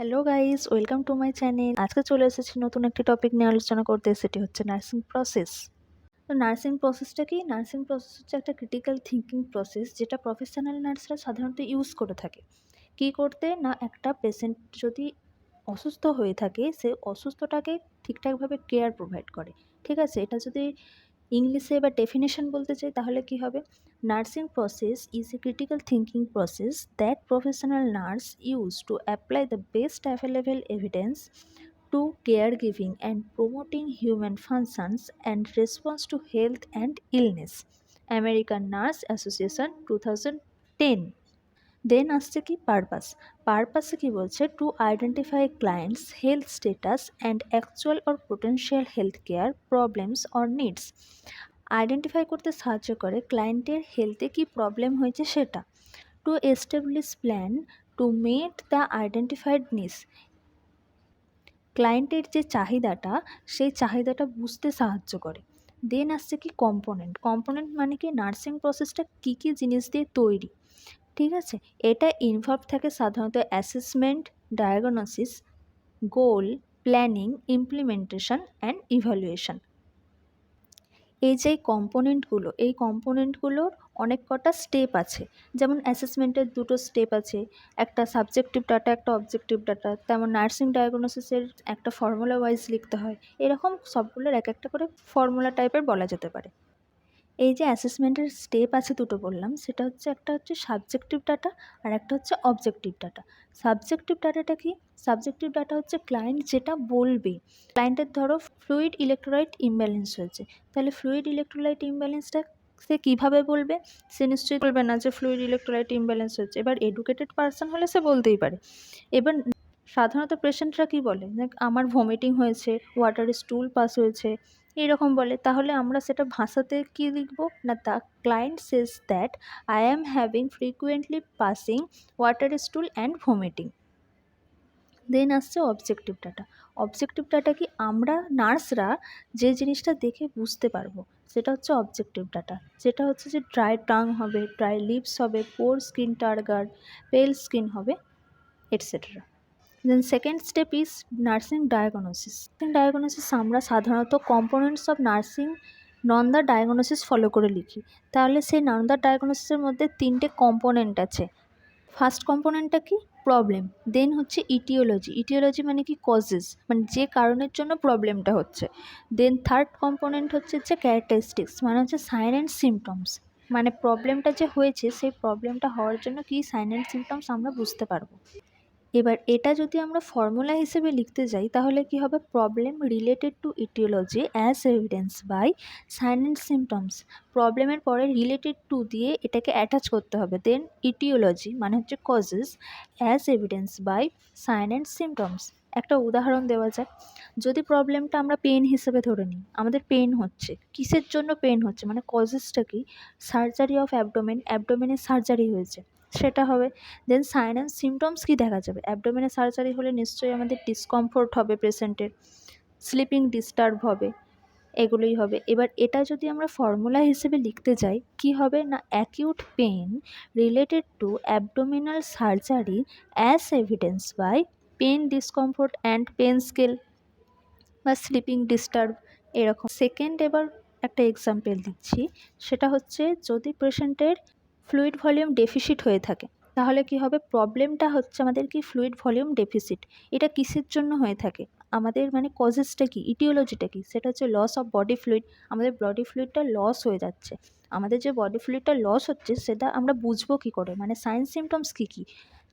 Hello guys, welcome to my channel. আজকে চলে এসেছি নতুন একটি টপিক নিয়ে আলোচনা করতে। সেটি হচ্ছে নার্সিং প্রসেস। তো নার্সিং প্রসেসটা কি? নার্সিং প্রসেস হচ্ছে একটা ক্রিটিক্যাল থিঙ্কিং প্রসেস, যেটা প্রফেশনাল নার্সরা সাধারণত ইউজ করে থাকে। কী করতে না, একটা পেশেন্ট যদি অসুস্থ হয়ে থাকে, সে অসুস্থটাকে ঠিকঠাকভাবে কেয়ার প্রোভাইড করে। ঠিক আছে, এটা যদি ইংলিশে বা ডেফিনেশন বলতে চাই তাহলে কি হবে? Nursing process is a critical thinking process that professional nurse use to apply the best available evidence to caregiving and promoting human functions and response to health and illness. American Nurse Association 2010. Then আসছে কি purpose. পারপাসে কি বলছে? To identify clients health status and actual or potential health care problems or needs. Identify করতে সাহায্য করে ক্লায়েন্টের হেলথে কি প্রবলেম হয়েছে সেটা। To establish plan to meet the identified needs. ক্লায়েন্টের যে চাহিদাটা, সেই চাহিদাটা বুঝতে সাহায্য করে। দেন আসছে কি কম্পোনেন্ট। কম্পোনেন্ট মানে কি? নার্সিং প্রসেসটা কী কী জিনিস দিয়ে তৈরি। ঠিক আছে, এটা ইনভলভ থাকে সাধারণত assessment, diagnosis, goal, planning, implementation and evaluation. এই যে কম্পোনেন্টগুলো, এই কম্পোনেন্টগুলোর অনেক কটা স্টেপ আছে। যেমন অ্যাসেসমেন্টের দুটো স্টেপ আছে, একটা সাবজেক্টিভ ডাটা, একটা অবজেক্টিভ ডাটা। তেমন নার্সিং ডায়াগনোসিসের একটা ফর্মুলা ওয়াইজ লিখতে হয়। এরকম সবগুলোর এক একটা করে ফর্মুলা টাইপের বলা যেতে পারে। এই যে অ্যাসেসমেন্টের স্টেপ আছে দুটো বললাম, সেটা হচ্ছে একটা হচ্ছে সাবজেক্টিভ ডাটা আর একটা হচ্ছে অবজেক্টিভ ডাটা। সাবজেক্টিভ ডাটাটা কি? সাবজেক্টিভ ডাটা হচ্ছে ক্লায়েন্ট যেটা বলবে। ক্লায়েন্টের ধরো ফ্লুইড ইলেকট্রোলাইট ইমব্যালেন্স হয়েছে, তাহলে ফ্লুইড ইলেকট্রোলাইট ইমব্যালেন্সটা সে কীভাবে বলবে? সে নিশ্চয়ই বলবে না যে ফ্লুইড ইলেকট্রোলাইট ইমব্যালেন্স হচ্ছে। এবার এডুকেটেড পারসন হলে সে বলতেই পারে। এবার সাধারণত পেশেন্টরা কী বলে? আমার ভমিটিং হয়েছে, ওয়াটারে স্টুল পাস হয়েছে, এইরকম বলে। তাহলে আমরা সেটা ভাষাতে কী লিখব না, the client says that I am having frequently passing water stool and vomiting. Then আসছে অবজেক্টিভ ডাটা। অবজেক্টিভ ডাটা কি? আমরা নার্সরা যে জিনিসটা দেখে বুঝতে পারবো সেটা হচ্ছে অবজেক্টিভ ডাটা। যেটা হচ্ছে যে ড্রাই টাং হবে, ড্রাই লিপস হবে, poor skin turgor, pale skin হবে, etcetera. Then second step is nursing diagnosis. Diagnosis আমরা সাধারণত components of nursing NANDA diagnosis follow করে লিখি। তাহলে সেই নন্দা ডায়াগনোসিসের মধ্যে তিনটে কম্পোনেন্ট আছে। ফার্স্ট কম্পোনেন্টটা কি? প্রবলেম। দেন হচ্ছে ইটিওলজি। ইটিওলজি মানে কি? কজেস, মানে যে কারণের জন্য প্রবলেমটা হচ্ছে। দেন থার্ড কম্পোনেন্ট হচ্ছে যে ক্যারেক্টারিস্টিক্স, মানে হচ্ছে সাইন অ্যান্ড সিমটমস, মানে প্রবলেমটা যে হয়েছে সেই প্রবলেমটা হওয়ার জন্য কী সাইন অ্যান্ড সিমটমস আমরা বুঝতে পারবো। এবার এটা যদি আমরা ফর্মুলা হিসেবে লিখতে যাই তাহলে কি হবে? Problem related to etiology as evidence by sign and symptoms. প্রবলেমের পরে রিলেটেড টু দিয়ে এটাকে অ্যাটাচ করতে হবে। দেন ইটিওলজি মানে হচ্ছে causes, as evidence by sign and symptoms. একটা উদাহরণ দেওয়া যাক। যদি প্রবলেমটা আমরা পেন হিসেবে ধরে নিই, আমাদের পেন হচ্ছে, কিসের জন্য পেন হচ্ছে, মানে কজেসটা কি? সার্জারি অফ অ্যাবডোমেন, অ্যাবডোমেনের সার্জারি হয়েছে, সেটা হবে। দেন সাইন অ্যান্ড সিমটমস কী দেখা যাবে? অ্যাবডোমেনে সার্জারি হলে নিশ্চয়ই আমাদের ডিসকমফোর্ট হবে পেশেন্টের, স্লিপিং ডিস্টার্ব হবে, এগুলোই হবে। এবার এটা যদি আমরা ফর্মুলা হিসেবে লিখতে যাই কি হবে না, acute pain related to abdominal surgery as evidence by pain discomfort and pain scale বা স্লিপিং ডিস্টার্ব, এরকম। সেকেন্ড এবার একটা এক্সাম্পল দিচ্ছি, সেটা হচ্ছে যদি পেশেন্টের ফ্লুইড ভলিউম ডেফিসিট হয়ে থাকে তাহলে কি হবে? প্রবলেমটা হচ্ছে আমাদের কি? Fluid volume deficit. এটা কিসের জন্য হয়ে থাকে? আমাদের মানে কজেসটা কি, ইটিওলজিটা কি? সেটা হচ্ছে লস অফ বডি ফ্লুইড। আমাদের বডি ফ্লুইডটা লস হয়ে যাচ্ছে। আমাদের যে বডি ফ্লুইডটা লস হচ্ছে সেটা আমরা বুঝবো কী করে? মানে সাইন সিমটমস কী কী?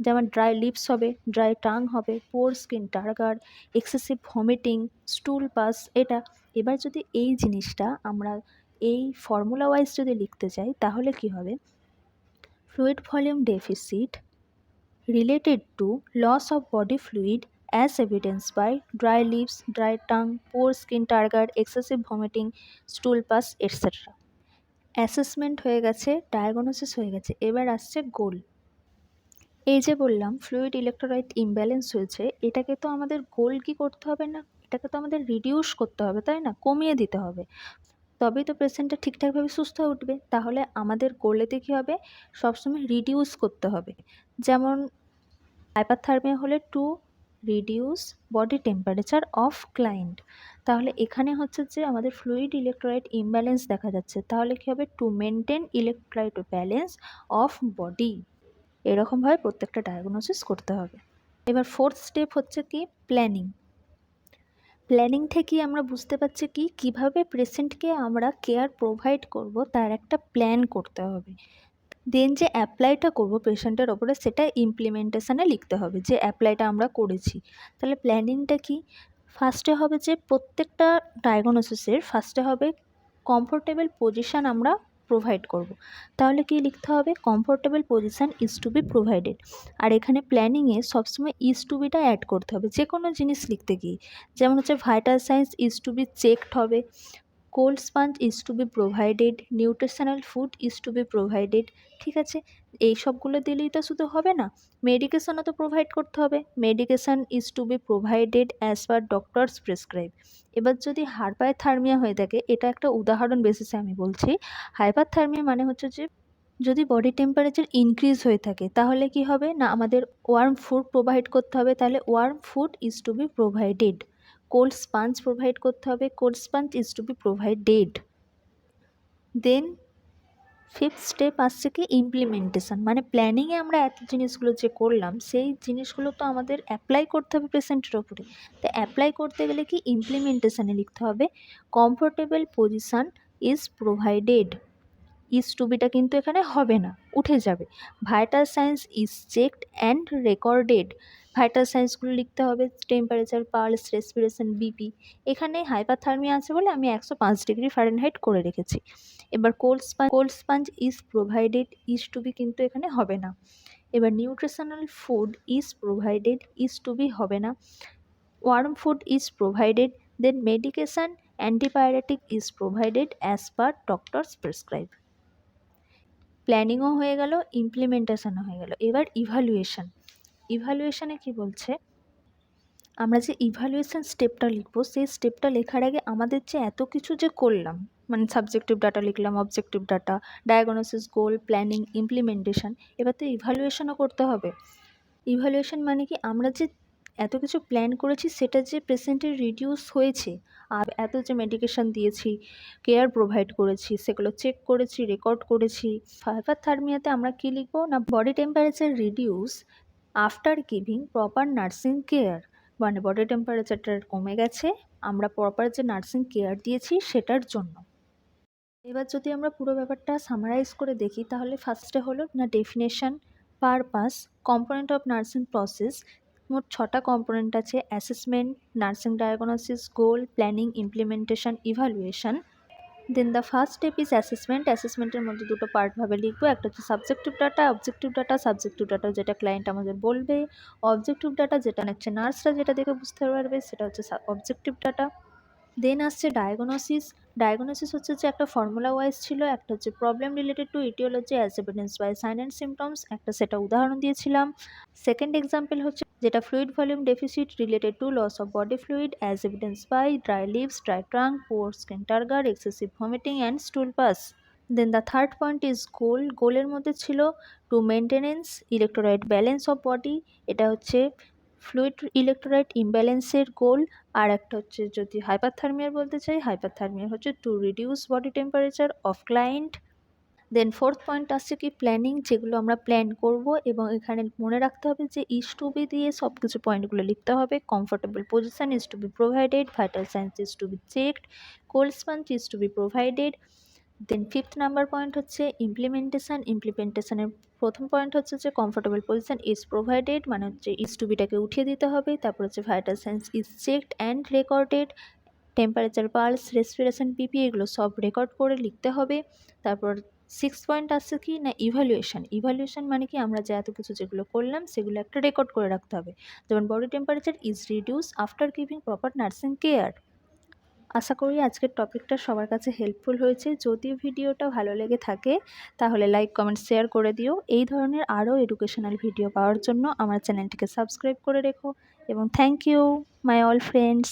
যেমন ড্রাই লিপস হবে, ড্রাই টাং হবে, poor skin turgor, excessive vomiting, stool pass, এটা। এবার যদি এই জিনিসটা আমরা এই ফর্মুলা ওয়াইজ যদি লিখতে চাই তাহলে কি হবে? Fluid volume deficit related to loss of body fluid as evidenced by dry lips, dry tongue, poor skin turgor, excessive vomiting, stool pus, etc. Assessment হয়ে গেছে, ডায়াগনোসিস হয়ে গেছে, এবার আসছে গোল। এই যে বললাম ফ্লুইড ইলেকট্রোলাইট ইমব্যালেন্স হয়েছে, এটাকে তো আমাদের গোল কি করতে হবে না? এটাকে তো আমাদের রিডিউস করতে হবে, তাই না? কমিয়ে দিতে হবে, তবেই তো পেশেন্টটা ঠিকঠাকভাবে সুস্থ হয়ে উঠবে। তাহলে আমাদের গোলেতে কী হবে? সবসময় রিডিউস করতে হবে। যেমন হাইপারথার্মিয়া হলে 2 reduce body temperature of client. তাহলে এখানে হচ্ছে যে আমাদের ফ্লুইড ইলেকট্রোলাইট ইমব্যালেন্স দেখা যাচ্ছে, তাহলে কী হবে, to maintain electrolyte balance of body. এরকমভাবে প্রত্যেকটা ডায়াগনোসিস করতে হবে। এবার ফোর্থ স্টেপ হচ্ছে কি, প্ল্যানিং। প্ল্যানিং থেকে আমরা বুঝতে পারছি কি কিভাবে পেশেন্টকে আমরা কেয়ার প্রোভাইড করব, তার একটা প্ল্যান করতে হবে। দেন যে অ্যাপ্লাইটা করব পেশেন্টের ওপরে, সেটা ইমপ্লিমেন্টেশানে লিখতে হবে যে অ্যাপ্লাইটা আমরা করেছি। তাহলে প্ল্যানিংটা কি, ফার্স্টে হবে যে প্রত্যেকটা ডায়াগনোসিসের ফার্স্টে হবে কমফোর্টেবল পজিশান আমরা প্রোভাইড করব। তাহলে কি লিখতে হবে, comfortable position is to be provided. আর এখানে প্ল্যানিংয়ে সবসময় ইজ টু বিটা অ্যাড করতে হবে যে কোনো জিনিস লিখতে গিয়ে। যেমন হচ্ছে vital signs is to be checked হবে, cold sponge is to be provided, nutritional food is to be provided. ঠিক আছে, এই সবগুলো দিলেই তো শুধু হবে না, মেডিকেশনও তো প্রোভাইড করতে হবে। Medication is to be provided as per doctors prescribe. এবার যদি হাইপারথার্মিয়া হয়ে থাকে, এটা একটা উদাহরণ বেসিসে আমি বলছি। হাইপারথার্মিয়া মানে হচ্ছে যে যদি বডি টেম্পারেচার ইনক্রিজ হয়ে থাকে, তাহলে কি হবে না, আমাদের ওয়ার্ম ফুড প্রোভাইড করতে হবে, তাহলে warm food is to be provided. Cold sponge provide করতে হবে, cold sponge is to be provided. Then fifth step আসছে কি, ইমপ্লিমেন্টেশন। মানে প্ল্যানিংয়ে আমরা এত জিনিসগুলো যে করলাম, সেই জিনিসগুলো তো আমাদের অ্যাপ্লাই করতে হবে পেশেন্টের ওপরে। তো অ্যাপ্লাই করতে গেলে কি ইমপ্লিমেন্টেশানে লিখতে হবে comfortable position is provided. Is to বিটা কিন্তু এখানে হবে না, উঠে যাবে। Vital signs is checked and recorded. ভাইটাল সাইন্সগুলো লিখতে হবে টেম্পারেচার, পালস, রেসপিরেশন, বিপি। এখানে হাইপারথার্মিয়া আছে বলে আমি 105 ডিগ্রি ফারেনহাইট করে রেখেছি। এবার cold sponge is provided, is to be কিন্তু এখানে হবে না। এবার nutritional food is provided, is to be হবে না। Warm food is provided. Then medication antibiotic is provided as per doctors prescribe. প্ল্যানিংও হয়ে গেল, ইমপ্লিমেন্টেশনও হয়ে গেল। এবার ইভ্যালুয়েশনে কি বলছে, আমরা যে ইভ্যালুয়েশন স্টেপটা লিখবো, সেই স্টেপটা লেখার আগে আমাদের যে এত কিছু যে করলাম, মানে সাবজেক্টিভ ডাটা লিখলাম, objective data, diagnosis, goal, planning, implementation, এবার তো ইভ্যালুয়েশনও করতে হবে। ইভ্যালুয়েশন মানে কি, আমরা যে এত কিছু প্ল্যান করেছি সেটা যে পেশেন্টের রিডিউস হয়েছে, আর এত যে মেডিকেশন দিয়েছি, কেয়ার প্রোভাইড করেছি, সেগুলো চেক করেছি, রেকর্ড করেছি। হাইপারথার্মিয়াতে আমরা কী লিখবো না, body temperature reduce after giving proper nursing care. মানে বডি টেম্পারেচারটা কমে গেছে, আমরা প্রপার যে নার্সিং কেয়ার দিয়েছি সেটার জন্য। এবার যদি আমরা পুরো ব্যাপারটা সামারাইজ করে দেখি, তাহলে ফার্স্টে হলো না definition, purpose, component of nursing process. মোট 6টা কম্পোনেন্ট আছে, assessment, nursing diagnosis, goal, planning, implementation, evaluation. Then the first step is assessment. অ্যাসেসমেন্টের মধ্যে দুটো পার্টভাবে লিখবো, একটা হচ্ছে subjective data, objective data. Subjective data যেটা ক্লায়েন্ট আমাদের বলবে, অবজেক্টিভ ডাটা যেটা হচ্ছে নার্সরা যেটা দেখে বুঝতে পারবে, সেটা হচ্ছে অবজেক্টিভ ডাটা। দেন আসছে ডায়াগনোসিস। ডায়াগনোসিস হচ্ছে যে একটা ফর্মুলা ওয়াইজ ছিল, একটা হচ্ছে problem related to etiology as evidence by sign and symptoms, একটা সেটা উদাহরণ দিয়েছিলাম। সেকেন্ড এক্সাম্পল হচ্ছে যেটা fluid volume deficit related to loss of body fluid as evidence by dry lips, dry tongue, poor skin turgor, excessive vomiting and stool pass. Then the third point is goal. গোলের মধ্যে ছিল to maintenance electrolyte balance of body, এটা হচ্ছে fluid electrolyte ইমব্যালেন্সের গোল। আর একটা হচ্ছে যদি হাইপারথার্মিয়ার বলতে চাই, হাইপারথার্মিয়া হচ্ছে to reduce body temperature of client. Then fourth point আসছে কি প্ল্যানিং, যেগুলো আমরা প্ল্যান করব, এবং এখানে মনে রাখতে হবে যে ইজ টু বি দিয়ে সব কিছু পয়েন্টগুলো লিখতে হবে। Comfortable position is to be provided, vital signs is to be checked, cold sponge is to be provided. Then fifth number point হচ্ছে ইমপ্লিমেন্টেশন। ইমপ্লিমেন্টেশনের প্রথম পয়েন্ট হচ্ছে যে কমফোর্টেবল পজিশন ইজ প্রোভাইডেড, মানে হচ্ছে ইজ টু বিটাকে উঠিয়ে দিতে হবে। তারপর হচ্ছে vital signs is checked and recorded, temperature, pulse, respiration, BP এগুলো সব রেকর্ড করে লিখতে হবে। তারপর সিক্স পয়েন্ট আসছে কি না ইভ্যালুয়েশন। ইভ্যালুয়েশন মানে কি, আমরা যে এত কিছু যেগুলো করলাম সেগুলো একটা রেকর্ড করে রাখতে হবে। যেমন body temperature is reduce after giving proper nursing care. আশা করি আজকের টপিকটা সবার কাছে হেল্পফুল হয়েছে। যদি ভিডিওটা ভালো লেগে থাকে তাহলে লাইক, কমেন্ট, শেয়ার করে দিও। এই ধরনের আরও এডুকেশনাল ভিডিও পাওয়ার জন্য আমার চ্যানেলটিকে সাবস্ক্রাইব করে রেখো, এবং thank you my all friends.